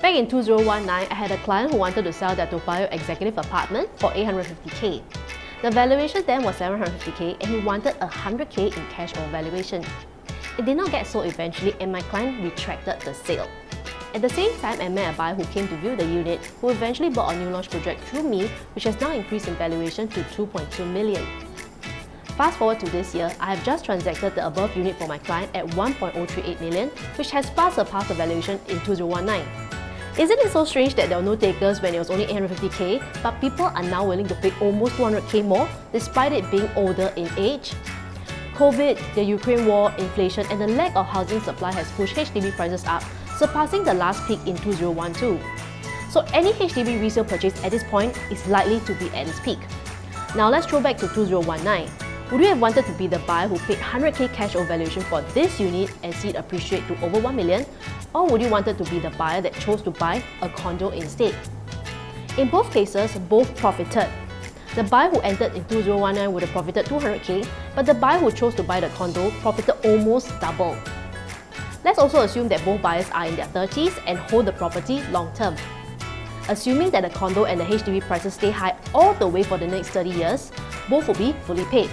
Back in 2019, I had a client who wanted to sell their Toa Payoh executive apartment for $850K. The valuation then was $750K and he wanted $100K in cash or valuation. It did not get sold eventually and my client retracted the sale. At the same time, I met a buyer who came to view the unit who eventually bought a new launch project through me, which has now increased in valuation to $2.2 million. Fast forward to this year, I have just transacted the above unit for my client at $1.038 million, which has far surpassed the valuation in 2019. Isn't it so strange that there were no takers when it was only $850K, but people are now willing to pay almost $200K more despite it being older in age? COVID, the Ukraine war, inflation, and the lack of housing supply has pushed HDB prices up, surpassing the last peak in 2012. So any HDB resale purchase at this point is likely to be at its peak. Now let's throw back to 2019. Would you have wanted to be the buyer who paid $100K cash or valuation for this unit and see it appreciate to over $1 million? Or would you wanted to be the buyer that chose to buy a condo instead? In both cases, both profited. The buyer who entered in 2019 would have profited $200K, but the buyer who chose to buy the condo profited almost double. Let's also assume that both buyers are in their 30s and hold the property long term. Assuming that the condo and the HDB prices stay high all the way for the next 30 years, both will be fully paid.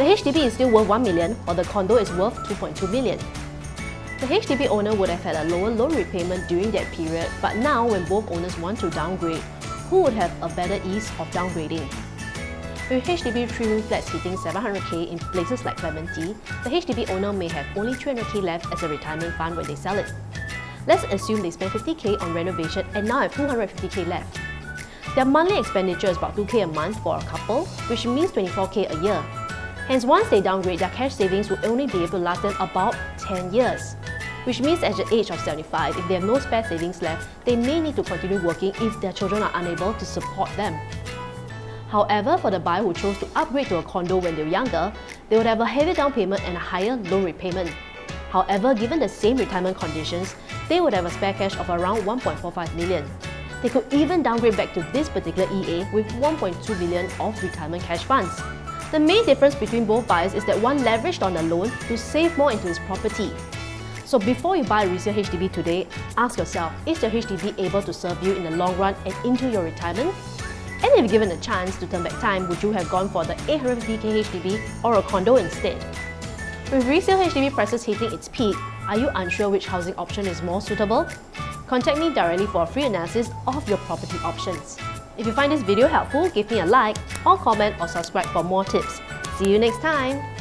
The HDB is still worth $1 million, while the condo is worth $2.2 million. The HDB owner would have had a lower loan repayment during that period, but now when both owners want to downgrade, who would have a better ease of downgrading? With HDB 3-room flats hitting $700K in places like Clementi, the HDB owner may have only $300K left as a retirement fund when they sell it. Let's assume they spent $50K on renovation and now have $250K left. Their monthly expenditure is about $2K a month for a couple, which means $24K a year. Hence, once they downgrade, their cash savings will only be able to last them about 10 years. Which means at the age of 75, if they have no spare savings left, they may need to continue working if their children are unable to support them. However, for the buyer who chose to upgrade to a condo when they were younger, they would have a heavy down payment and a higher loan repayment. However, given the same retirement conditions, they would have a spare cash of around $1.45 million. They could even downgrade back to this particular EA with $1.2 million of retirement cash funds. The main difference between both buyers is that one leveraged on the loan to save more into his property. So before you buy a resale HDB today, ask yourself, is your HDB able to serve you in the long run and into your retirement? And if given a chance to turn back time, would you have gone for the $850K HDB or a condo instead? With resale HDB prices hitting its peak, are you unsure which housing option is more suitable? Contact me directly for a free analysis of your property options. If you find this video helpful, give me a like or comment or subscribe for more tips. See you next time!